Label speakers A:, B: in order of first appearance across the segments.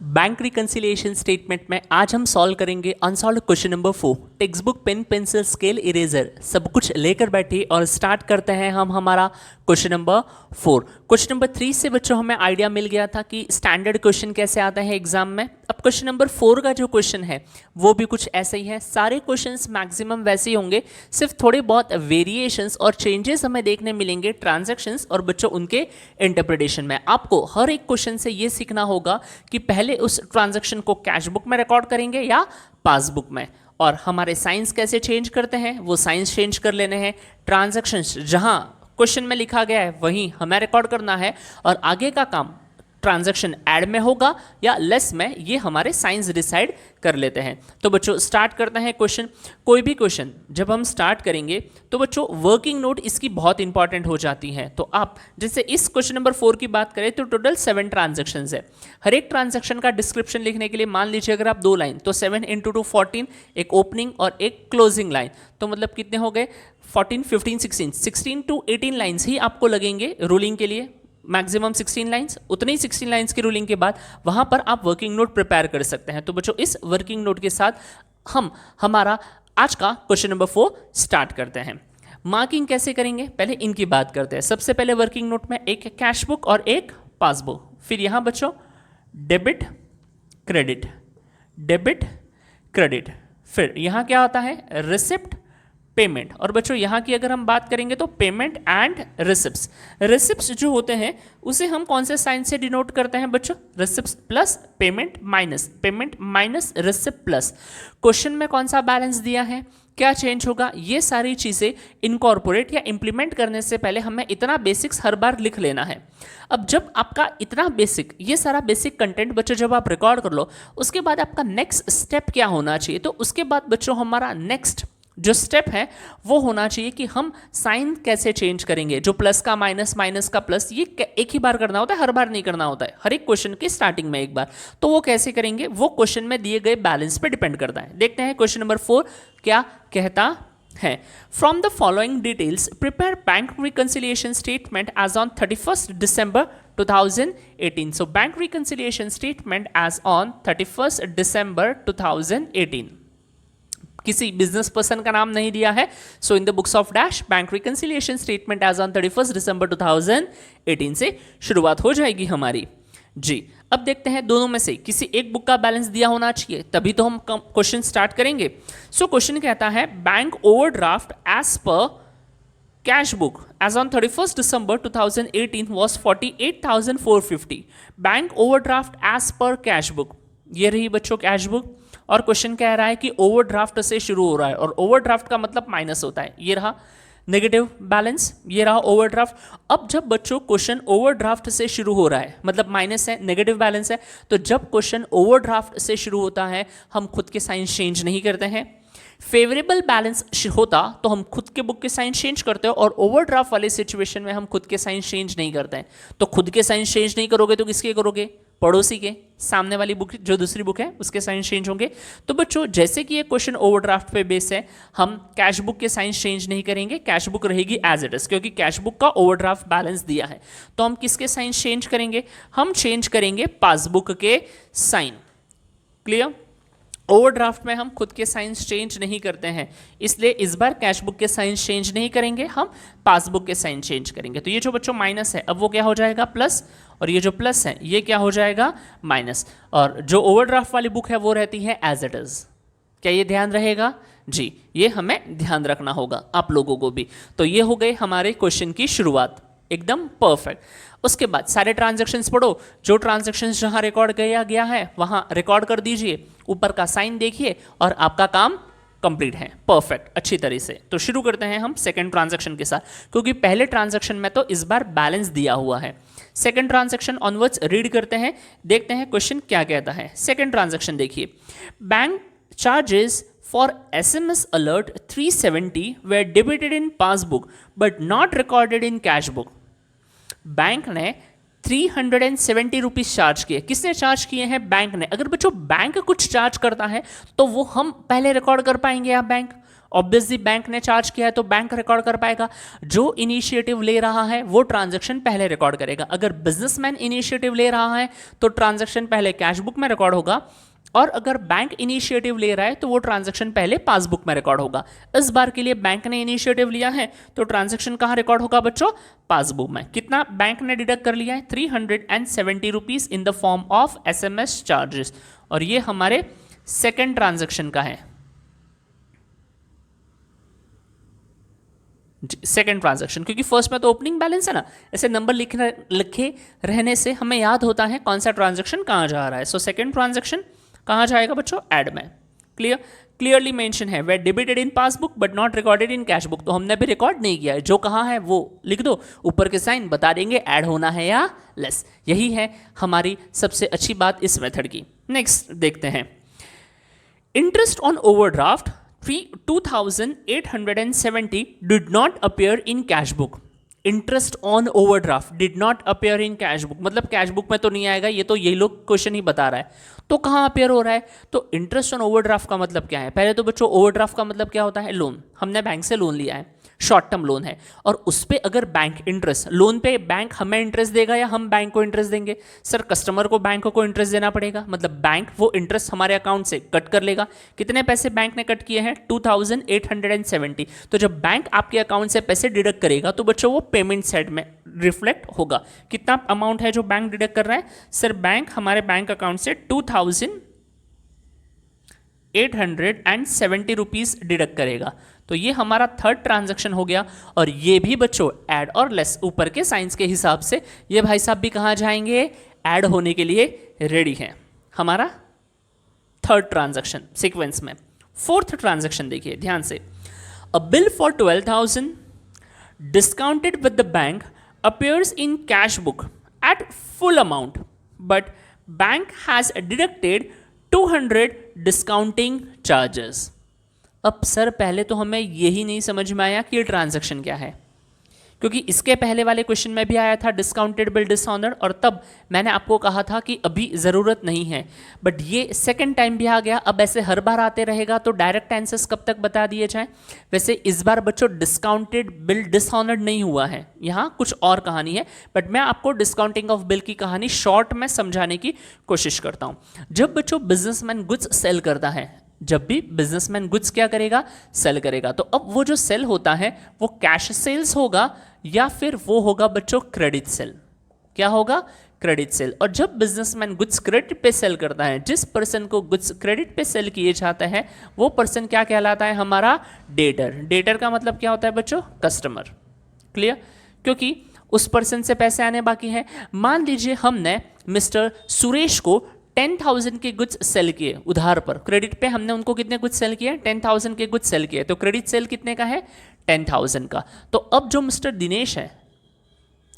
A: Bank reconciliation statement में आज हम सॉल्व करेंगे unsolve question number 4। Textbook, pen, pencil, scale, eraser सब कुछ लेकर बैठिए और स्टार्ट करते हैं हम हमारा क्वेश्चन नंबर 4। क्वेश्चन नंबर 3 से बच्चों हमें आइडिया मिल गया था कि स्टैंडर्ड क्वेश्चन कैसे आता है एग्जाम में। अब क्वेश्चन नंबर 4 का जो क्वेश्चन है वो भी कुछ ऐसे ही है। सारे क्वेश्चंस मैक्सिमम वैसे ही होंगे, सिर्फ थोड़े बहुत वेरिएशंस और चेंजेस हमें देखने मिलेंगे ट्रांजैक्शंस और बच्चों उनके इंटरप्रिटेशन में। आपको हर एक क्वेश्चन से ये सीखना होगा कि पहले उस ट्रांजैक्शन को कैश बुक में रिकॉर्ड करेंगे या पासबुक में, और हमारे साइंस कैसे चेंज करते हैं वो साइंस चेंज कर लेने हैं। ट्रांजैक्शंस जहां क्वेश्चन में लिखा गया है वहीं हमें रिकॉर्ड करना है, और आगे का काम ट्रांजैक्शन ऐड में होगा या लेस में, ये हमारे साइंस डिसाइड कर लेते हैं। तो बच्चों स्टार्ट करते हैं क्वेश्चन। कोई भी क्वेश्चन जब हम स्टार्ट करेंगे तो बच्चों वर्किंग नोट इसकी बहुत इंपॉर्टेंट हो जाती है। तो आप जैसे इस क्वेश्चन नंबर 4 की बात करें तो टोटल 7 ट्रांजैक्शंस है। हर एक ट्रांजैक्शन का डिस्क्रिप्शन लिखने के लिए मान लीजिए अगर आप 2 लाइन, तो 7 × 2 14, एक ओपनिंग और एक क्लोजिंग लाइन, तो मतलब कितने हो गए 14, 15, 16 to 18 लाइन्स ही आपको लगेंगे रूलिंग के लिए। मैक्सिमम 16 लाइंस, उतनी ही 16 लाइंस की रूलिंग के बाद वहां पर आप वर्किंग नोट प्रिपेयर कर सकते हैं। तो बच्चों इस वर्किंग नोट के साथ हम हमारा आज का क्वेश्चन नंबर 4 स्टार्ट करते हैं। मार्किंग कैसे करेंगे पहले इनकी बात करते हैं। सबसे पहले वर्किंग नोट में एक कैश बुक और एक पासबुक, फिर यहां बच्चों डेबिट क्रेडिट, डेबिट क्रेडिट, फिर यहां क्या होता है रिसिप्ट पेमेंट, और बच्चों यहाँ की अगर हम बात करेंगे तो पेमेंट एंड रिसिप्ट्स। रिसिप्ट्स जो होते हैं उसे हम कौन से साइन से डिनोट करते हैं बच्चों, receipts plus payment minus receipt plus. Question में कौन सा बैलेंस दिया है, क्या चेंज होगा, ये सारी चीज़ें इनकॉर्पोरेट या इंप्लीमेंट करने से पहले हमें इतना बेसिक्स हर बार लिख लेना है। अब जब आपका इतना बेसिक, ये सारा बेसिक कंटेंट बच्चों जब आप रिकॉर्ड कर लो, उसके बाद आपका नेक्स्ट स्टेप क्या होना चाहिए, तो उसके बाद बच्चों हमारा नेक्स्ट जो स्टेप है वो होना चाहिए कि हम साइन कैसे चेंज करेंगे। जो प्लस का माइनस, माइनस का प्लस, ये एक ही बार करना होता है, हर बार नहीं करना होता है, हर एक क्वेश्चन के स्टार्टिंग में एक बार। तो वो कैसे करेंगे वो क्वेश्चन में दिए गए बैलेंस पे डिपेंड करता है। देखते हैं क्वेश्चन नंबर 4 क्या कहता है। From the following details prepare bank reconciliation statement as on 31 December 2018। So bank reconciliation statement as on 31 December 2018। किसी बिजनेस पर्सन का नाम नहीं दिया है। So in the books of dash bank reconciliation statement as on 31 December 2018 से शुरुआत हो जाएगी हमारी जी। अब देखते हैं दोनों में से किसी एक बुक का बैलेंस दिया होना चाहिए, तभी तो हम क्वेश्चन स्टार्ट करेंगे। सो क्वेश्चन कहता है bank overdraft as per cash book as on 31 December 2018 was 48,450। Bank overdraft as per cash book, ये रही बच्चों कैश बुक, और क्वेश्चन कह रहा है कि ओवरड्राफ्ट से शुरू हो रहा है, और ओवरड्राफ्ट का मतलब माइनस होता है। ये रहा नेगेटिव बैलेंस, ये रहा ओवरड्राफ्ट। अब जब बच्चों क्वेश्चन ओवरड्राफ्ट से शुरू हो रहा है, मतलब माइनस है, नेगेटिव बैलेंस है, तो जब क्वेश्चन ओवरड्राफ्ट से शुरू होता है हम खुद के साइन चेंज नहीं करते हैं। फेवरेबल बैलेंस होता तो हम खुद के बुक के साइन चेंज करते हो, और ओवरड्राफ्ट वाले सिचुएशन में हम खुद के साइन चेंज नहीं करते हैं। तो खुद के साइन चेंज नहीं करोगे तो किसके करोगे, पड़ोसी के, सामने वाली बुक जो दूसरी बुक है उसके साइन चेंज होंगे। तो बच्चों जैसे कि ये क्वेश्चन ओवरड्राफ्ट पे बेस है, हम कैश बुक के साइन चेंज नहीं करेंगे, कैश बुक रहेगी एज इट इज, क्योंकि कैश बुक का ओवरड्राफ्ट बैलेंस दिया है। तो हम किसके साइन चेंज करेंगे, हम चेंज करेंगे पासबुक के साइन। क्लियर। ओवरड्राफ्ट में हम खुद के साइंस चेंज नहीं करते हैं, इसलिए इस बार कैश बुक के साइंस चेंज नहीं करेंगे, हम पासबुक के साइन चेंज करेंगे। तो ये जो बच्चों माइनस है अब वो क्या हो जाएगा प्लस, और ये जो प्लस है ये क्या हो जाएगा माइनस, और जो ओवरड्राफ्ट वाली बुक है वो रहती है एज इट इज। क्या ये ध्यान रहेगा जी, ये हमें ध्यान रखना होगा आप लोगों को भी। तो ये हो गए हमारे क्वेश्चन की शुरुआत, एकदम परफेक्ट। उसके बाद सारे ट्रांजैक्शंस पढ़ो, जो ट्रांजैक्शंस जहां रिकॉर्ड किया गया है वहां रिकॉर्ड कर दीजिए, ऊपर का साइन देखिए और आपका काम कंप्लीट है, परफेक्ट, अच्छी तरह से। तो शुरू करते हैं हम सेकंड ट्रांजैक्शन के साथ, क्योंकि पहले ट्रांजैक्शन में तो इस बार बैलेंस दिया हुआ है। सेकंड ट्रांजैक्शन ऑनवर्ड्स रीड करते हैं, देखते हैं क्वेश्चन क्या कहता है। सेकंड ट्रांजैक्शन देखिए, bank charges for SMS alert 370 were debited in passbook but not recorded in cash book। Bank ने 370 रुपीज चार्ज किए। किसने चार्ज किए हैं, बैंक ने। अगर बच्चों बैंक कुछ चार्ज करता है तो वो हम पहले रिकॉर्ड कर पाएंगे आप बैंक, ऑब्वियसली बैंक ने चार्ज किया है तो बैंक रिकॉर्ड कर पाएगा। जो इनिशिएटिव ले रहा है वो ट्रांजैक्शन पहले रिकॉर्ड करेगा। अगर बिजनेसमैन इनिशिएटिव ले रहा है तो ट्रांजैक्शन पहले कैश बुक में रिकॉर्ड होगा, और अगर बैंक इनिशिएटिव ले रहा है तो वो ट्रांजैक्शन पहले पासबुक में रिकॉर्ड होगा। इस बार के लिए बैंक ने इनिशिएटिव लिया है तो ट्रांजैक्शन कहाँ रिकॉर्ड होगा बच्चों? पासबुक में। कितना बैंक ने डिडक्ट कर लिया है? 370 rupees in the form of SMS charges, और ये हमारे सेकेंड ट्रांजैक्शन का है, सेकेंड ट्रांजैक्शन, क्योंकि फर्स्ट में तो ओपनिंग बैलेंस है ना, ऐसे नंबर लिखे रहने से हमें याद होता है कौन सा ट्रांजैक्शन कहाँ जा रहा है। सो सेकेंड ट्रांजैक्शन कहाँ जाएगा बच्चों? ऐड में। क्लियरली मेंशन है वे debited in passbook but not recorded in cash book, तो हमने भी रिकॉर्ड नहीं किया है, जो कहाँ है वो लिख दो, ऊपर के साइन बता देंगे ऐड होना है या लेस। यही है हमारी सबसे अच्छी बात इस मेथड की। नेक्स्ट देखते हैं, interest on overdraft 2870 did not appear in cash book. Interest on overdraft did not appear in cash book, मतलब कैश बुक में तो नहीं आएगा, ये तो यही लोग क्वेश्चन ही बता रहा है, तो कहाँ अपीयर हो रहा है? तो इंटरेस्ट ऑन ओवरड्राफ्ट का मतलब क्या है? पहले तो बच्चों ओवरड्राफ्ट का मतलब क्या होता है? लोन। हमने बैंक से लोन लिया है, शॉर्ट टर्म लोन है, और उस पर अगर बैंक इंटरेस्ट, लोन पे बैंक हमें इंटरेस्ट देगा या हम बैंक को इंटरेस्ट देंगे? सर कस्टमर को बैंक को इंटरेस्ट देना पड़ेगा, मतलब बैंक वो इंटरेस्ट हमारे अकाउंट से कट कर लेगा। कितने पैसे बैंक ने कट किए हैं? 2870। तो जब बैंक आपके अकाउंट से पैसे डिडक्ट करेगा तो बच्चों वो पेमेंट साइड में रिफ्लेक्ट होगा। कितना अमाउंट है जो बैंक डिडक्ट कर रहा है? सर बैंक हमारे बैंक अकाउंट से 2870 रुपीज डिडक्ट करेगा। तो ये हमारा थर्ड ट्रांजैक्शन हो गया, और ये भी बच्चों ऐड और लेस, ऊपर के साइंस के हिसाब से ये भाई साहब भी कहाँ जाएंगे? ऐड होने के लिए रेडी है। हमारा थर्ड ट्रांजैक्शन सीक्वेंस में। फोर्थ ट्रांजैक्शन देखिए ध्यान से, अ bill for 12,000 discounted with the bank appears in cash book at full amount but bank has deducted 200 discounting charges। अब सर पहले तो हमें यही नहीं समझ में आया कि ये ट्रांजैक्शन क्या है, क्योंकि इसके पहले वाले क्वेश्चन में भी आया था डिस्काउंटेड बिल डिसऑनर्ड, और तब मैंने आपको कहा था कि अभी ज़रूरत नहीं है, बट ये सेकंड टाइम भी आ गया। अब ऐसे हर बार आते रहेगा तो डायरेक्ट आंसर्स कब तक बता दिए जाएं? वैसे इस बार बच्चों डिस्काउंटेड बिल डिसऑनर्ड नहीं हुआ है, यहाँ कुछ और कहानी है, बट मैं आपको डिस्काउंटिंग ऑफ बिल की कहानी शॉर्ट में समझाने की कोशिश करता हूँ। जब बच्चों बिजनेसमैन गुड्स सेल करता है, जब भी बिजनेसमैन गुड्स क्या करेगा? सेल करेगा, तो अब वो जो सेल होता है वो कैश सेल्स होगा या फिर वो होगा बच्चों क्रेडिट सेल? क्या होगा? Credit sale. और जब बिजनेसमैन गुड्स क्रेडिट पे सेल करता है, जिस पर्सन को गुड्स क्रेडिट पे सेल किए जाते हैं वो पर्सन क्या कहलाता है? हमारा डेटर। डेटर का मतलब क्या होता है बच्चों? कस्टमर। क्लियर? क्योंकि उस पर्सन से पैसे आने बाकी हैं। मान लीजिए हमने मिस्टर सुरेश को 10,000 के गुड्स सेल किए उधार पर, क्रेडिट पे हमने उनको कितने गुड्स सेल किए? 10,000 के गुड्स सेल किए, तो क्रेडिट सेल कितने का है? 10,000 का। तो अब जो मिस्टर दिनेश है,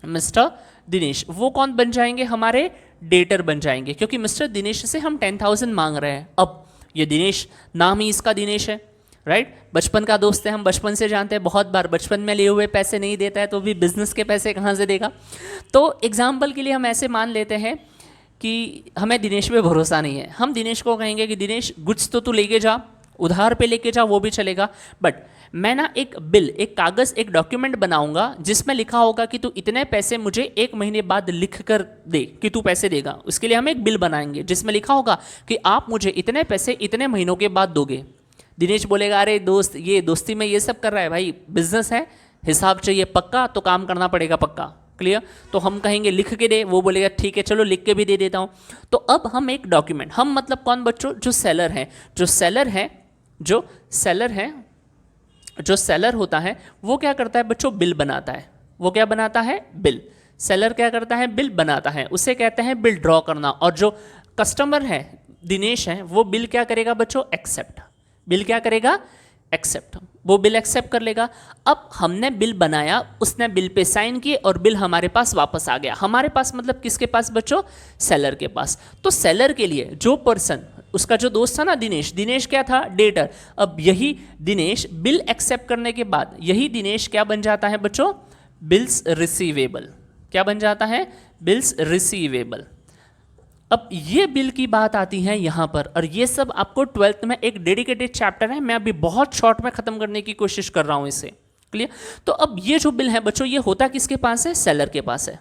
A: मिस्टर दिनेश, वो कौन बन जाएंगे? हमारे डेटर बन जाएंगे, क्योंकि मिस्टर दिनेश से हम 10,000 मांग रहे हैं। अब ये दिनेश, नाम ही इसका दिनेश है, राइट? बचपन का दोस्त है, हम बचपन से जानते हैं, बहुत बार बचपन में लिए हुए पैसे नहीं देता है तो भी बिजनेस के पैसे कहाँ से देगा? तो एग्जाम्पल के लिए हम ऐसे मान लेते हैं कि हमें दिनेश पे भरोसा नहीं है, हम दिनेश को कहेंगे कि दिनेश गुड्स तो तू लेके जा, उधार पे लेके जा, वो भी चलेगा, बट मैं ना एक बिल, एक कागज़, एक डॉक्यूमेंट बनाऊंगा जिसमें लिखा होगा कि तू इतने पैसे मुझे 1 महीने बाद लिख कर दे कि तू पैसे देगा। उसके लिए हम एक बिल बनाएंगे जिसमें लिखा होगा कि आप मुझे इतने पैसे इतने महीनों के बाद दोगे। दिनेश बोलेगा अरे दोस्त, ये दोस्ती में ये सब कर रहा है, भाई बिजनेस है, हिसाब चाहिए पक्का, तो काम करना पड़ेगा पक्का। क्लियर? तो हम कहेंगे लिख के दे, वो बोलेगा ठीक है चलो लिख के भी दे देता हूँ। तो अब हम एक डॉक्यूमेंट, हम मतलब कौन बच्चों? जो सेलर है, जो सेलर है, जो सेलर है, जो सेलर होता है वो क्या करता है बच्चों? बिल बनाता है। वो क्या बनाता है? बिल। सेलर क्या करता है? बिल बनाता है, उसे कहते हैं बिल ड्रॉ करना। और जो कस्टमर है, दिनेश है, वो बिल क्या करेगा बच्चों? एक्सेप्ट। बिल क्या करेगा? एक्सेप्ट। वो बिल एक्सेप्ट कर लेगा। अब हमने बिल बनाया, उसने बिल पे साइन किए और बिल हमारे पास वापस आ गया। हमारे पास मतलब किसके पास बच्चों? सेलर के पास। तो सेलर के लिए जो पर्सन, उसका जो दोस्त था ना दिनेश, दिनेश क्या था? डेटर। अब यही दिनेश बिल एक्सेप्ट करने के बाद यही दिनेश क्या बन जाता है बच्चों? Bills receivable. क्या बन जाता है? Bills receivable. अब ये बिल की बात आती है यहाँ पर, और ये सब आपको 12th में एक डेडिकेटेड चैप्टर है, मैं अभी बहुत शॉर्ट में खत्म करने की कोशिश कर रहा हूँ इसे। क्लियर? तो अब ये जो बिल है बच्चों, ये होता किसके पास है? सेलर के पास है।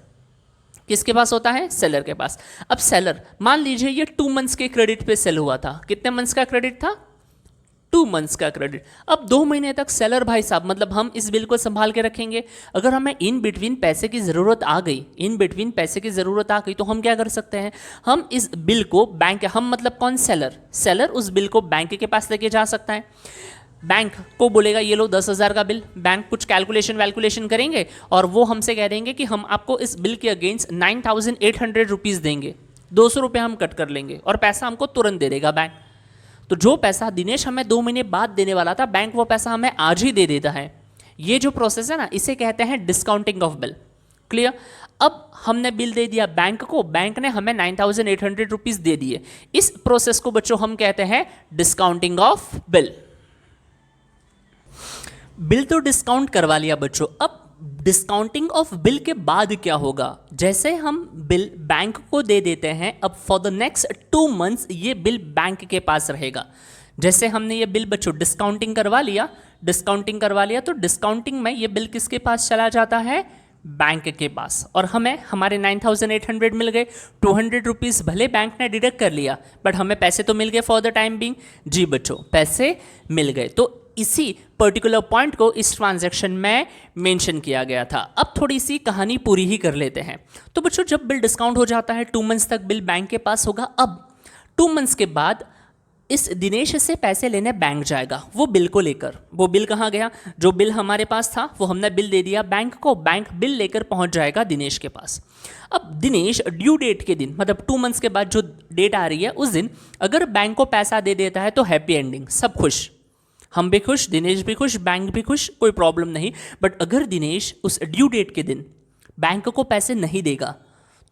A: किसके पास होता है? सेलर के पास। अब सेलर, मान लीजिए ये 2 मंथ्स के क्रेडिट पे सेल हुआ था। कितने मंथ्स का क्रेडिट था? 2 मंथ्स का क्रेडिट। अब 2 महीने तक सेलर भाई साहब, मतलब हम इस बिल को संभाल के रखेंगे। अगर हमें इन बिटवीन पैसे की ज़रूरत आ गई, तो हम क्या कर सकते हैं? हम इस बिल को बैंक, हम मतलब कौन? सेलर उस बिल को बैंक के पास लेके जा सकता है। बैंक को बोलेगा ये लो 10,000 का बिल। बैंक कुछ कैलकुलेशन करेंगे और वो हमसे कह देंगे कि हम आपको इस बिल के अगेंस्ट 9,800 रुपीज़ देंगे, 200 रुपये हम कट कर लेंगे और पैसा हमको तुरंत दे देगा बैंक। तो जो पैसा दिनेश हमें 2 महीने बाद देने वाला था, बैंक वो पैसा हमें आज ही दे देता है। ये जो प्रोसेस है ना, इसे कहते हैं डिस्काउंटिंग ऑफ बिल। क्लियर? अब हमने बिल दे दिया बैंक को, बैंक ने हमें 9,800 रुपीज़ दे दिए। इस प्रोसेस को बच्चों हम कहते हैं डिस्काउंटिंग ऑफ बिल। बिल तो डिस्काउंट करवा लिया बच्चों, अब डिस्काउंटिंग ऑफ बिल के बाद क्या होगा? जैसे हम बिल बैंक को दे देते हैं, अब फॉर द नेक्स्ट 2 मंथ्स ये बिल बैंक के पास रहेगा। जैसे हमने ये बिल बच्चों डिस्काउंटिंग करवा लिया, तो डिस्काउंटिंग में ये बिल किसके पास चला जाता है? बैंक के पास। और हमें हमारे 9,800 मिल गए। 200 रुपीज़ भले बैंक ने डिडक्ट कर लिया, बट हमें पैसे तो मिल गए फॉर द टाइम बीइंग। जी बच्चों, पैसे मिल गए। तो इसी पर्टिकुलर पॉइंट को इस ट्रांजैक्शन में मेंशन किया गया था। अब थोड़ी सी कहानी पूरी ही कर लेते हैं। तो बच्चों, जब बिल डिस्काउंट हो जाता है, 2 मंथ्स तक बिल बैंक के पास होगा। अब 2 मंथ्स के बाद इस दिनेश से पैसे लेने बैंक जाएगा, वो बिल को लेकर। वो बिल कहाँ गया? जो बिल हमारे पास था वो हमने बिल दे दिया बैंक को, बैंक बिल लेकर पहुंच जाएगा दिनेश के पास। अब दिनेश ड्यू डेट के दिन, मतलब 2 मंथ्स के बाद जो डेट आ रही है उस दिन अगर बैंक को पैसा दे देता है तो हैप्पी एंडिंग, सब खुश, हम भी खुश, दिनेश भी खुश, बैंक भी खुश, कोई प्रॉब्लम नहीं। बट अगर दिनेश उस ड्यू डेट के दिन बैंक को पैसे नहीं देगा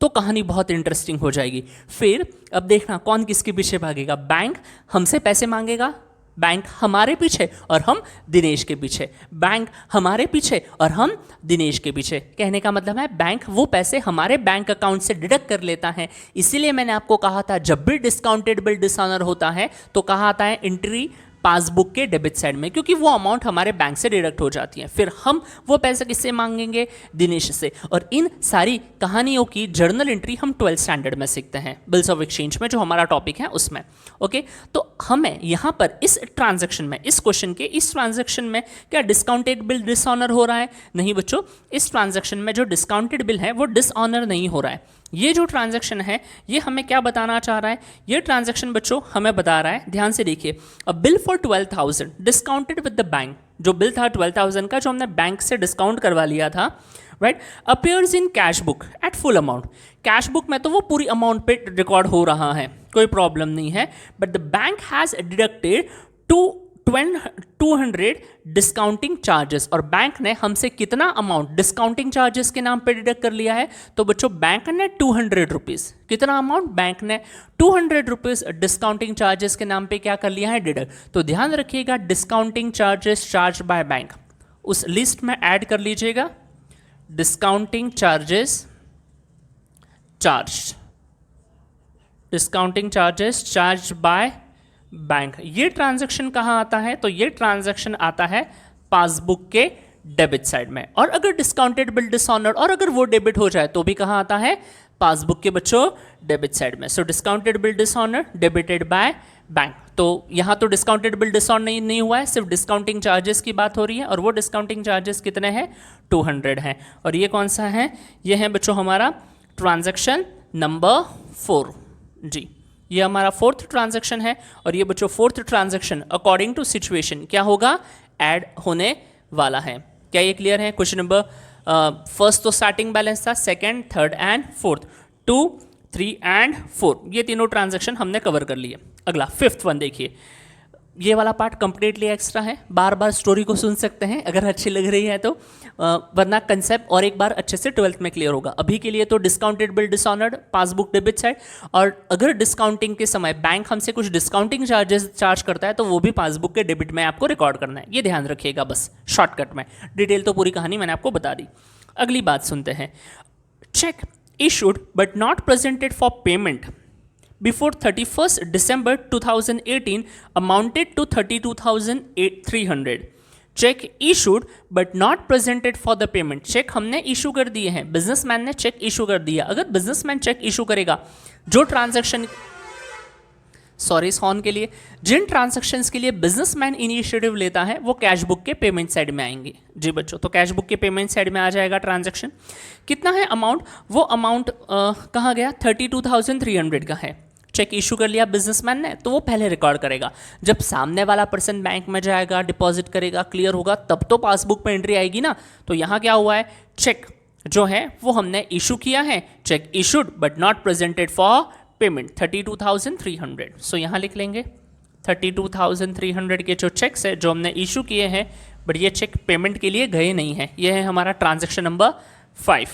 A: तो कहानी बहुत इंटरेस्टिंग हो जाएगी। फिर अब देखना कौन किसके पीछे भागेगा। बैंक हमसे पैसे मांगेगा, बैंक हमारे पीछे और हम दिनेश के पीछे, बैंक हमारे पीछे और हम दिनेश के पीछे। कहने का मतलब है बैंक वो पैसे हमारे बैंक अकाउंट से डिडक्ट कर लेता है। इसीलिए मैंने आपको कहा था जब भी डिस्काउंटेड बिल डिसऑनर होता है तो कहा आता है एंट्री पासबुक के डेबिट साइड में, क्योंकि वो अमाउंट हमारे बैंक से डिडक्ट हो जाती है। फिर हम वो पैसे किससे मांगेंगे? दिनेश से। और इन सारी कहानियों की जर्नल एंट्री हम 12th स्टैंडर्ड में सीखते हैं, बिल्स ऑफ एक्सचेंज में, जो हमारा टॉपिक है उसमें। ओके, तो हमें यहाँ पर इस ट्रांजैक्शन में, इस क्वेश्चन के इस ट्रांजैक्शन में क्या डिस्काउंटेड बिल डिसऑनर हो रहा है? नहीं बच्चों, इस ट्रांजैक्शन में जो डिस्काउंटेड बिल है वो डिसऑनर नहीं हो रहा है। ये जो ट्रांजैक्शन है ये हमें क्या बताना चाह रहा है? ये ट्रांजैक्शन बच्चों हमें बता रहा है, ध्यान से देखिए, अ bill for 12,000 discounted with the bank, जो बिल था 12,000 का, जो हमने बैंक से डिस्काउंट करवा लिया था, right, appears in cash book at full amount. Cash book में तो वो पूरी अमाउंट पे रिकॉर्ड हो रहा है, कोई प्रॉब्लम नहीं है। But the bank has deducted 200 discounting charges, और बैंक ने हमसे कितना अमाउंट डिस्काउंटिंग चार्जेस के नाम पे डिडक्ट कर लिया है? तो बच्चों बैंक ने 200 रुपीज़, कितना अमाउंट? बैंक ने 200 रुपीज़ डिस्काउंटिंग चार्जेस के नाम पे क्या कर लिया है? डिडक्ट। तो ध्यान रखिएगा, discounting charges charge by bank, उस लिस्ट में ऐड कर लीजिएगा, discounting charges charge, discounting charges charge by bank. ये ट्रांजैक्शन कहाँ आता है? तो ये ट्रांजैक्शन आता है पासबुक के डेबिट साइड में। और अगर डिस्काउंटेड बिल डिसऑनर, और अगर वो डेबिट हो जाए तो भी कहाँ आता है? पासबुक के बच्चों डेबिट साइड में। So discounted bill dishonour debited by bank. तो यहाँ तो डिस्काउंटेड बिल डिसऑनर नहीं हुआ है, सिर्फ डिस्काउंटिंग चार्जेस की बात हो रही है, और वो डिस्काउंटिंग चार्जेस कितने हैं? 200 हैं। और ये कौन सा है? ये है बच्चों हमारा ट्रांजैक्शन नंबर 4। जी, ये हमारा 4th ट्रांजैक्शन है। और ये बच्चों 4th transaction according to situation क्या होगा? ऐड होने वाला है। क्या ये क्लियर है? क्वेश्चन नंबर फर्स्ट तो स्टार्टिंग बैलेंस था, second, third and fourth, 2, 3 and 4, ये तीनों ट्रांजैक्शन हमने कवर कर लिए। अगला 5th वन देखिए, ये वाला पार्ट कंप्लीटली एक्स्ट्रा है, बार बार स्टोरी को सुन सकते हैं अगर अच्छी लग रही है तो, वरना कंसेप्ट और एक बार अच्छे से 12th में क्लियर होगा। अभी के लिए तो discounted bill dishonoured, passbook debit side, और अगर डिस्काउंटिंग के समय बैंक हमसे कुछ डिस्काउंटिंग चार्जेस चार्ज करता है तो वो भी पासबुक के डेबिट में आपको रिकॉर्ड करना है। ये ध्यान रखिएगा बस शॉर्टकट में, डिटेल तो पूरी कहानी मैंने आपको बता दी। अगली बात सुनते हैं, cheque issued but not presented for payment before 31st December 2018 amounted to 32,300. Cheque issued but not presented for the payment. Cheque हमने इशू कर दिए हैं, बिजनेसमैन ने चेक इशू कर दिया. अगर बिजनेसमैन चेक इशू करेगा, जो ट्रांजैक्शन सॉरी हॉर्न के लिए, जिन ट्रांजैक्शंस के लिए बिजनेसमैन इनिशिएटिव लेता है वो कैश बुक के पेमेंट साइड में आएंगे. जी बच्चों, तो कैश बुक के पेमेंट साइड में आ जाएगा ट्रांजैक्शन. कितना है अमाउंट? वो अमाउंट कहाँ गया? 32,300 का है. चेक इशू कर लिया बिजनेसमैन ने, तो वो पहले रिकॉर्ड करेगा. जब सामने वाला पर्सन बैंक में जाएगा, डिपॉजिट करेगा, क्लियर होगा, तब तो पासबुक में एंट्री आएगी ना. तो यहाँ क्या हुआ है? चेक जो है वो हमने इशू किया है. Check issued but not presented for payment 32,300. सो यहाँ लिख लेंगे 32,300 के जो चेक्स है जो हमने इशू किए हैं, बट ये चेक पेमेंट के लिए गए नहीं हैं. ये है हमारा ट्रांजैक्शन नंबर 5.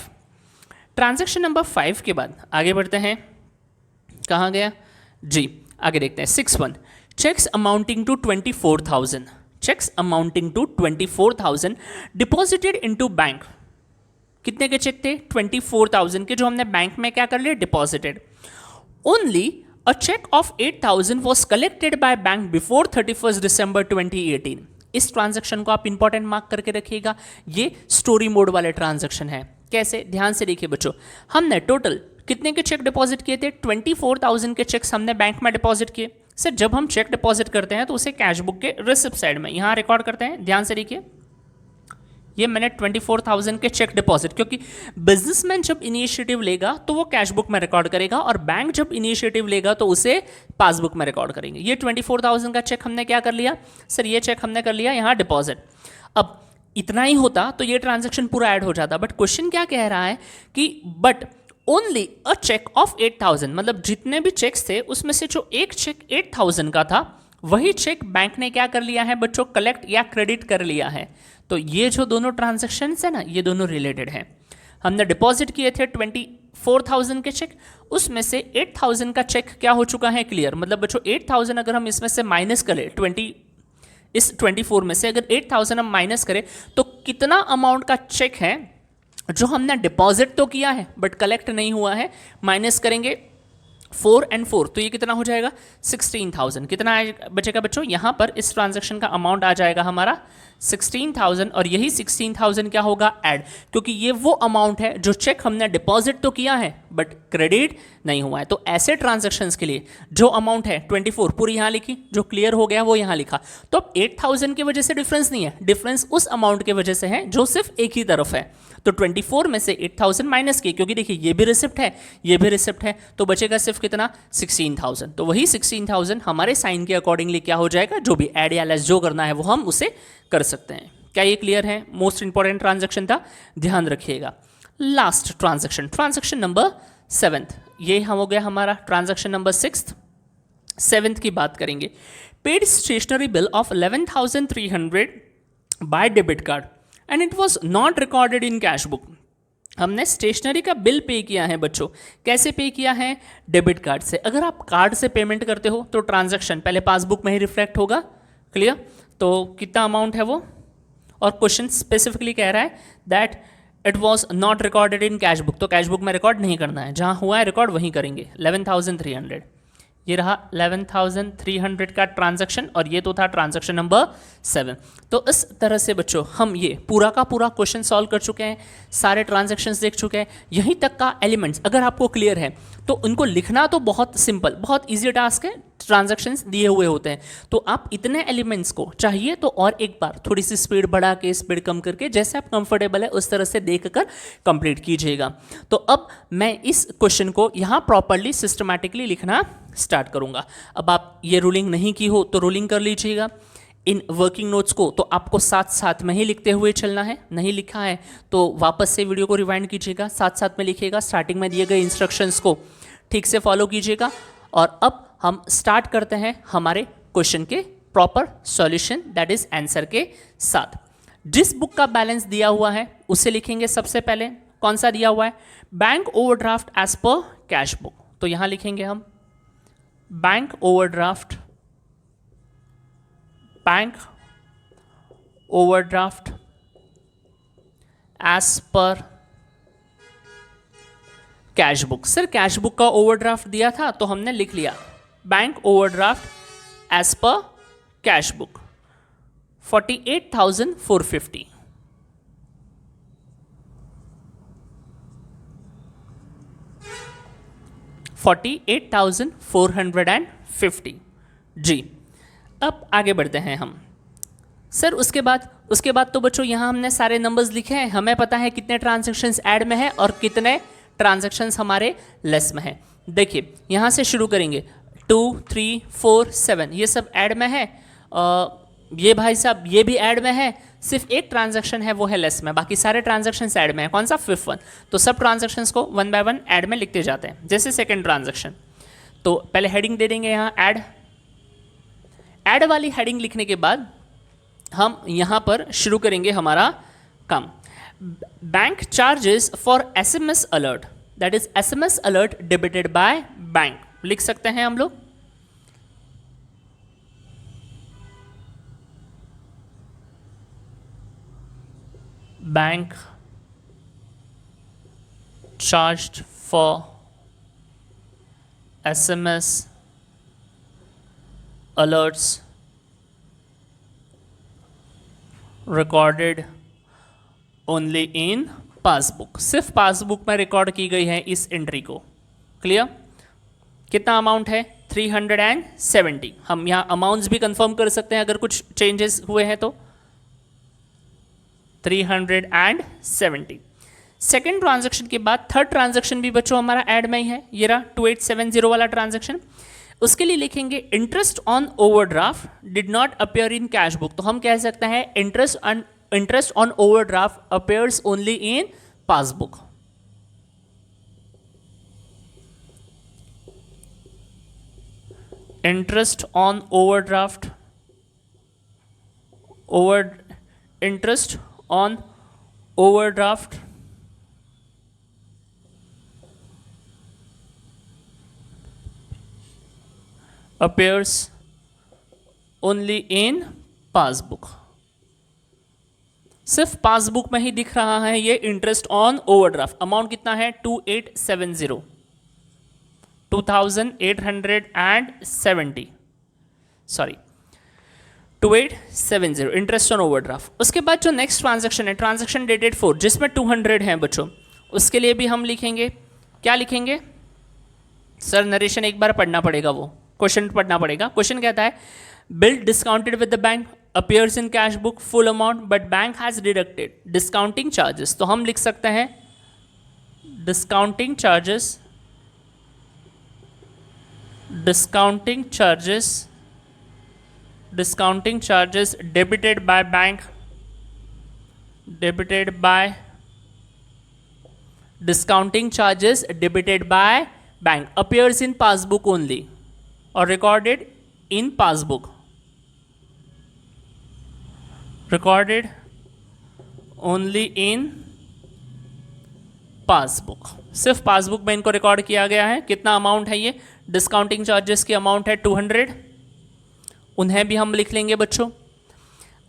A: ट्रांजैक्शन नंबर 5 के बाद आगे बढ़ते हैं. कहाँ गया जी? आगे देखते हैं 6.1. Cheques amounting to 24,000. Cheques amounting to 24,000 deposited into bank. कितने के चेक थे? 24,000 के, जो हमने बैंक में क्या कर लिया? Deposited. Only a cheque of 8,000 was collected by bank before 31st December 2018. इस ट्रांजैक्शन को आप इंपॉर्टेंट मार्क करके रखिएगा. ये स्टोरी मोड वाले ट्रांजैक्शन है. कैसे? ध्यान से देखिए बच्चों, हमने टोटल कितने के चेक डिपॉजिट किए थे? 24,000 के चेक्स हमने बैंक में डिपॉजिट किए. सर जब हम चेक डिपॉजिट करते हैं तो उसे कैश बुक के रिसिप्ट साइड में यहाँ रिकॉर्ड करते हैं. ध्यान से देखिए, ये मैंने 24,000 के चेक डिपॉजिट, क्योंकि बिजनेसमैन जब इनिशिएटिव लेगा तो वो कैश बुक में रिकॉर्ड करेगा, और बैंक जब इनिशिएटिव लेगा तो उसे पासबुक में रिकॉर्ड करेंगे. ये 24,000 का चेक हमने क्या कर लिया? सर ये चेक हमने कर लिया यहाँ डिपॉजिट. अब इतना ही होता तो ये ट्रांजैक्शन पूरा ऐड हो जाता, बट क्वेश्चन क्या कह रहा है कि but only a cheque of 8,000, मतलब जितने भी चेक्स थे उसमें से जो एक चेक 8,000 का था, वही चेक बैंक ने क्या कर लिया है बच्चों? कलेक्ट या क्रेडिट कर लिया है. तो ये जो दोनों ट्रांजैक्शन है ना, ये दोनों रिलेटेड हैं. हमने डिपॉजिट किए थे 24,000 के चेक, उसमें से 8,000 का चेक क्या हो चुका है? क्लियर. मतलब बच्चों 8,000 अगर हम इसमें से माइनस करें, 24 में से अगर 8,000 हम माइनस करें तो कितना अमाउंट का चेक है जो हमने डिपॉजिट तो किया है बट कलेक्ट नहीं हुआ है? माइनस करेंगे 4 and 4, तो ये कितना हो जाएगा? 16,000. कितना बचेगा बच्चों? यहाँ पर इस ट्रांजैक्शन का अमाउंट आ जाएगा हमारा 16,000, और यही 16,000 क्या होगा? ऐड, क्योंकि ये वो अमाउंट है जो चेक हमने डिपॉजिट तो किया है बट क्रेडिट नहीं हुआ है. तो ऐसे ट्रांजैक्शंस के लिए जो अमाउंट है 24 पूरी यहाँ लिखी, जो क्लियर हो गया वो यहाँ लिखा. तो अब 8,000 की वजह से डिफरेंस नहीं है, डिफरेंस उस अमाउंट की वजह से है जो सिर्फ एक ही तरफ है. तो 24 में से 8,000 माइनस की, क्योंकि देखिए ये भी रिसिप्ट है, ये भी रिसिप्ट है, तो बचेगा सिर्फ कितना? 16,000. तो वही 16,000 हमारे साइन के अकॉर्डिंगली क्या हो जाएगा? जो भी ऐड या लेस जो करना है वो हम उसे कर सकते हैं. क्या ये क्लियर है? मोस्ट इंपॉर्टेंट ट्रांजैक्शन था, ध्यान रखिएगा. Last transaction, transaction number 7. ये हो गया हमारा ट्रांजैक्शन नंबर 6. 7th की बात करेंगे. Paid stationery bill of 11,300 by debit card and it was not recorded in cash book. हमने स्टेशनरी का बिल पे किया है बच्चों. कैसे पे किया है? डेबिट कार्ड से. अगर आप कार्ड से पेमेंट करते हो तो ट्रांजैक्शन पहले पासबुक में ही रिफ्लेक्ट होगा. क्लियर? तो कितना अमाउंट है वो? और क्वेश्चन स्पेसिफिकली कह रहा है that it was not recorded in cash book. तो कैश बुक में रिकॉर्ड नहीं करना है, जहाँ हुआ है रिकॉर्ड वहीं करेंगे. 11,300. ये रहा 11,300 का ट्रांजैक्शन, और ये तो था ट्रांजैक्शन नंबर 7. तो इस तरह से बच्चों हम ये पूरा का पूरा क्वेश्चन सॉल्व कर चुके हैं, सारे ट्रांजैक्शंस देख चुके हैं. यहीं तक का एलिमेंट्स अगर आपको क्लियर है तो उनको लिखना तो बहुत सिंपल, बहुत ईजी टास्क है. ट्रांजैक्शंस दिए हुए होते हैं, तो आप इतने एलिमेंट्स को चाहिए तो और एक बार थोड़ी सी स्पीड बढ़ा के, स्पीड कम करके, जैसे आप कंफर्टेबल है उस तरह से देखकर कंप्लीट कीजिएगा. तो अब मैं इस क्वेश्चन को यहाँ प्रॉपरली सिस्टमैटिकली लिखना स्टार्ट करूँगा. अब आप ये रूलिंग नहीं की हो तो रूलिंग कर लीजिएगा. इन वर्किंग नोट्स को तो आपको साथ साथ में ही लिखते हुए चलना है. नहीं लिखा है तो वापस से वीडियो को रिवाइंड कीजिएगा, साथ साथ में लिखिएगा, स्टार्टिंग में दिए गए इंस्ट्रक्शंस को ठीक से फॉलो कीजिएगा. और अब हम स्टार्ट करते हैं हमारे क्वेश्चन के proper solution, that is answer के साथ. जिस बुक का बैलेंस दिया हुआ है उसे लिखेंगे सबसे पहले. कौन सा दिया हुआ है? Bank overdraft as per cash book. तो यहां लिखेंगे हम bank overdraft, bank overdraft as per cash book. Sir cash book का ओवरड्राफ्ट दिया था तो हमने लिख लिया bank overdraft as per cash book 48,450। $48,450 जी। अब आगे बढ़ते हैं हम। सर उसके बाद तो बच्चों यहाँ हमने सारे नंबर्स लिखे हैं, हमें पता है कितने ट्रांजैक्शंस ऐड में है और कितने ट्रांजैक्शंस हमारे लेस में है। देखिए यहाँ से शुरू करेंगे 2, 3, 4, 7 ये सब ऐड में है, ये भाई साहब ये भी ऐड में है, सिर्फ एक ट्रांजैक्शन है वो है लेस में, बाकी सारे ट्रांजैक्शंस ऐड में है। कौन सा? 5th one. तो सब ट्रांजैक्शंस को 1 by 1 ऐड में लिखते जाते हैं। जैसे सेकंड ट्रांजैक्शन, तो पहले हेडिंग दे देंगे यहाँ ऐड वाली हेडिंग लिखने के बाद हम यहाँ पर शुरू करेंगे हमारा काम। Bank charges for SMS alert, that is SMS alert debited by bank, लिख सकते हैं हम लोग। Bank charged for SMS alerts recorded only in passbook, सिर्फ पासबुक में रिकॉर्ड की गई है इस एंट्री को। क्लियर? कितना अमाउंट है? 370। हम यहाँ अमाउंट्स भी कंफर्म कर सकते हैं अगर कुछ चेंजेस हुए हैं तो 370। सेकेंड ट्रांजैक्शन के बाद थर्ड ट्रांजैक्शन भी बच्चों हमारा ऐड में ही है, ये रहा 2870 वाला ट्रांजैक्शन। उसके लिए लिखेंगे interest on overdraft did not appear in cash book, तो हम कह सकते हैं interest on overdraft appears only in passbook. Interest on overdraft interest on overdraft appears only in passbook, सिर्फ पासबुक में ही दिख रहा है ये इंटरेस्ट ऑन ओवरड्राफ्ट। अमाउंट कितना है? 2870 सॉरी 2870 इंटरेस्ट ऑन ओवरड्राफ्ट। उसके बाद जो नेक्स्ट ट्रांजैक्शन है ट्रांजैक्शन डेटेड 4 जिसमें 200 है बच्चों, उसके लिए भी हम लिखेंगे, क्या लिखेंगे? सर नरेशन एक बार पढ़ना पड़ेगा, वो क्वेश्चन पढ़ना पड़ेगा। क्वेश्चन कहता है bill discounted with the bank appears in cash book full amount but bank has deducted discounting charges, तो हम लिख सकते हैं discounting charges debited by bank, discounting charges debited by bank appears in passbook only or recorded in passbook, recorded only in passbook, सिर्फ passbook में इनको record किया गया है। कितना अमाउंट है ये? डिस्काउंटिंग चार्जेस की अमाउंट है 200, उन्हें भी हम लिख लेंगे बच्चों।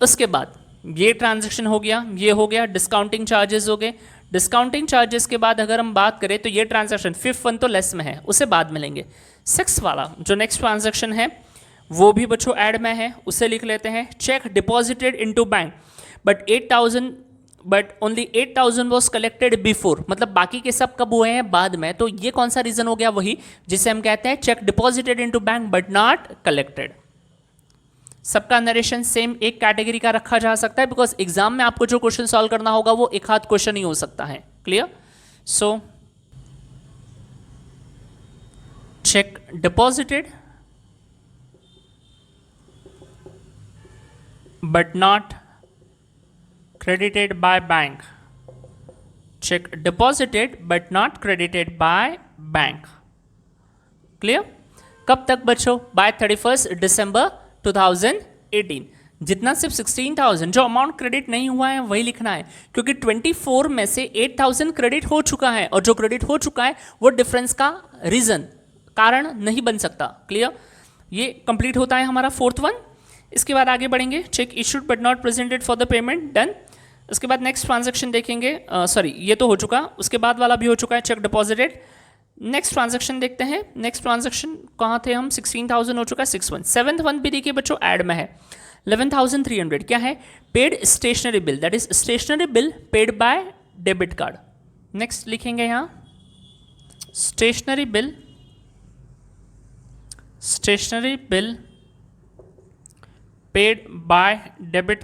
A: उसके बाद ये ट्रांजैक्शन हो गया, ये हो गया, डिस्काउंटिंग चार्जेस हो गए। डिस्काउंटिंग चार्जेस के बाद अगर हम बात करें तो ये ट्रांजैक्शन 5th वन तो लेस में है, उसे बाद में लेंगे। 6th वाला जो नेक्स्ट ट्रांजैक्शन है वो भी बच्चों ऐड में है, उसे लिख लेते हैं। Check deposited into bank but only 8,000 was collected before, मतलब बाकी के सब कब हुए हैं? बाद में। तो ये कौन सा रीजन हो गया? वही जिसे हम कहते हैं check deposited into bank but not collected. सबका नरेशन सेम एक कैटेगरी का रखा जा सकता है बिकॉज एग्जाम में आपको जो क्वेश्चन सॉल्व करना होगा वो एक हाथ क्वेश्चन ही हो सकता है। Clear? So check deposited but not credited by bank, check deposited but not credited by bank। Clear? कब तक बच्चों? बाय 31 दिसंबर 2018। जितना सिर्फ 16,000 जो अमाउंट क्रेडिट नहीं हुआ है वही लिखना है, क्योंकि 24 में से 8,000 क्रेडिट हो चुका है और जो क्रेडिट हो चुका है वो डिफरेंस का रीजन कारण नहीं बन सकता। क्लियर? ये कंप्लीट होता है हमारा 4th वन। इसके बाद आगे बढ़ेंगे। Check issued but not presented for the payment, done. उसके बाद नेक्स्ट ट्रांजैक्शन देखेंगे, सॉरी ये तो हो चुका, उसके बाद वाला भी हो चुका है। चेक डिपॉजिटेड नेक्स्ट ट्रांजैक्शन देखते हैं। नेक्स्ट ट्रांजैक्शन कहाँ थे हम, 16,000 हो चुका है, 6 1 7th वन भी देखिए बच्चों ऐड में है 11,300 क्या है, paid stationery bill, that is stationery bill paid by debit card. Next लिखेंगे यहाँ stationery bill paid by debit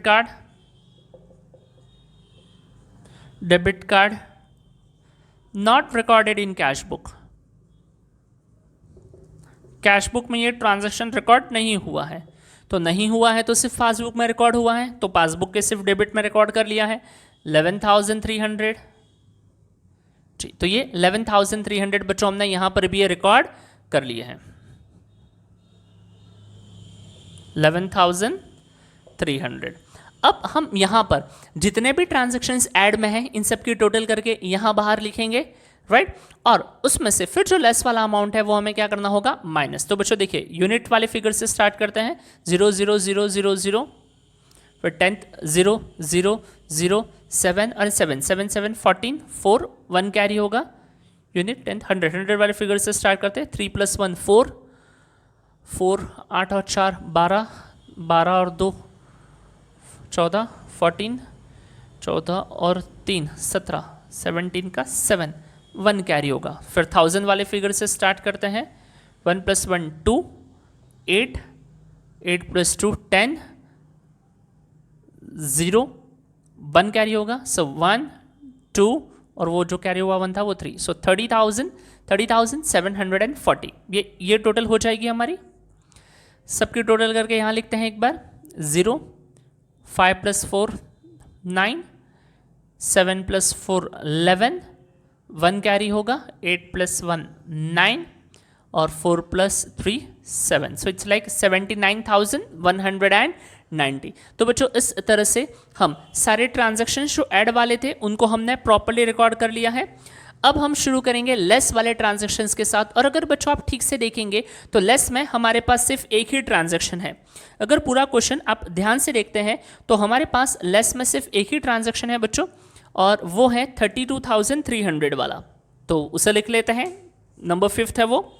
A: card not recorded in cash book. Cash book में ये ट्रांजैक्शन रिकॉर्ड नहीं हुआ है, तो नहीं हुआ है तो सिर्फ पासबुक में रिकॉर्ड हुआ है, तो पासबुक के सिर्फ डेबिट में रिकॉर्ड कर लिया है 11,300। जी, तो ये 11,300 बच्चों हमने यहां पर भी ये रिकॉर्ड कर लिए हैं 11,300। अब हम यहां पर जितने भी ट्रांजैक्शंस ऐड में हैं इन सब की टोटल करके यहां बाहर लिखेंगे, राइट और उसमें से फिर जो लेस वाला अमाउंट है वो हमें क्या करना होगा, माइनस। तो बच्चों देखिए यूनिट वाले फिगर से स्टार्ट करते हैं 0 0 0 0 0, फिर 10th 0 0 0 7 और 7 7 7 14 4 1 कैरी होगा यूनिट 10th 100 100 वाले फिगर से स्टार्ट करते हैं 3 + 1 4 4 8 और 4 12 12 और 2 14 14 14 और 3 17 17 का 7 1 कैरी होगा। फिर 1000 वाले फिगर से स्टार्ट करते हैं 1 + 1 2 8 8 + 2 10 0 1 कैरी होगा, सो 1 2 और वो जो कैरी हुआ 1 था वो 3, सो 30,740 ये टोटल हो जाएगी हमारी। सबकी टोटल करके यहाँ लिखते हैं एक बार 0 5 + 4 9 7 + 4 11 1 कैरी होगा 8 + 1 9 और 4 + 3 7, सो इट्स लाइक 79,190। तो बच्चों इस तरह से हम सारे ट्रांजैक्शन जो ऐड वाले थे उनको हमने प्रॉपर्ली रिकॉर्ड कर लिया है। अब हम शुरू करेंगे लेस वाले ट्रांजैक्शंस के साथ, और अगर बच्चों आप ठीक से देखेंगे तो लेस में हमारे पास सिर्फ एक ही ट्रांजैक्शन है। अगर पूरा क्वेश्चन आप ध्यान से देखते हैं तो हमारे पास लेस में सिर्फ एक ही ट्रांजैक्शन है बच्चों, और वो है 32,300 वाला। तो उसे लिख लेते हैं, नंबर 5th है वो।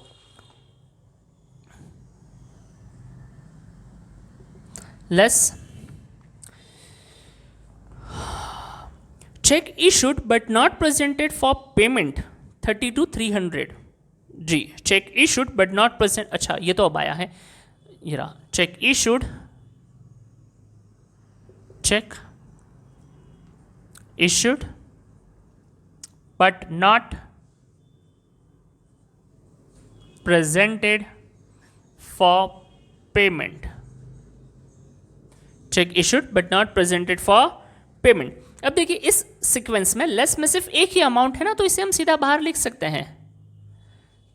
A: Less cheque issued but not presented for payment 32,300। जी, cheque issued but not present, अच्छा ये तो अब आया है, ये रहा cheque issued, cheque issued but not presented for payment, check issued but not presented for payment। अब देखिए इस सीक्वेंस में लेस में सिर्फ एक ही अमाउंट है ना, तो इसे हम सीधा बाहर लिख सकते हैं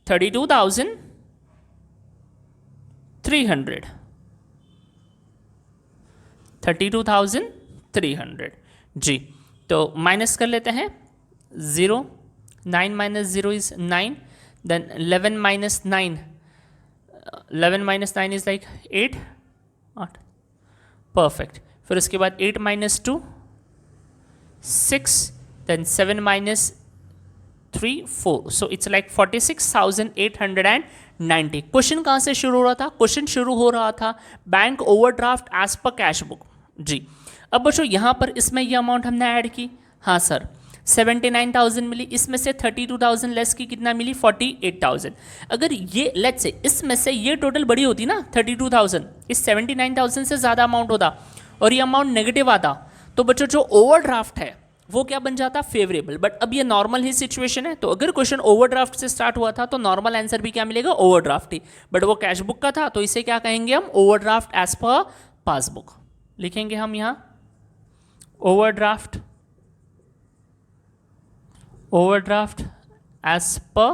A: 32,300 32,300। जी, तो माइनस कर लेते हैं 0 9 - 0 is 9, then 11 - 9 11 - 9 is like 8 perfect. फिर उसके बाद 8 - 2 6, then 7 - 3 4, so it's like 46,890। Question कहाँ से शुरू हो रहा था, क्वेश्चन शुरू हो रहा था bank overdraft as per cash book. जी, अब बच्चों यहाँ पर इसमें ये अमाउंट हमने ऐड की, हाँ सर 79,000 मिली, इसमें से 32,000 लेस की कितना मिली 48,000। अगर ये लेट्स से इसमें से ये टोटल बड़ी होती ना 32,000, इस 79,000 से ज़्यादा अमाउंट होता और ये अमाउंट नेगेटिव आता, तो बच्चों जो ओवरड्राफ्ट है वो क्या बन जाता, फेवरेबल। बट अब ये नॉर्मल ही सिचुएशन है, तो अगर क्वेश्चन ओवरड्राफ्ट से स्टार्ट हुआ था तो नॉर्मल आंसर भी क्या मिलेगा, ओवरड्राफ्ट ही। बट वो कैश बुक का था तो इसे क्या कहेंगे हम, ओवरड्राफ्ट एज पर पासबुक लिखेंगे हम यहाँ, ओवरड्राफ्ट एज पर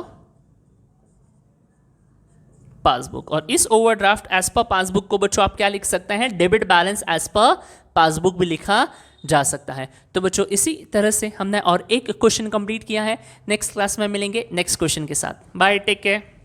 A: पासबुक। और इस ओवरड्राफ्ट एज पर पासबुक को बच्चों आप क्या लिख सकते हैं, debit balance as per passbook भी लिखा जा सकता है। तो बच्चों इसी तरह से हमने और एक क्वेश्चन कंप्लीट किया है। नेक्स्ट क्लास में मिलेंगे नेक्स्ट क्वेश्चन के साथ। Bye, take care.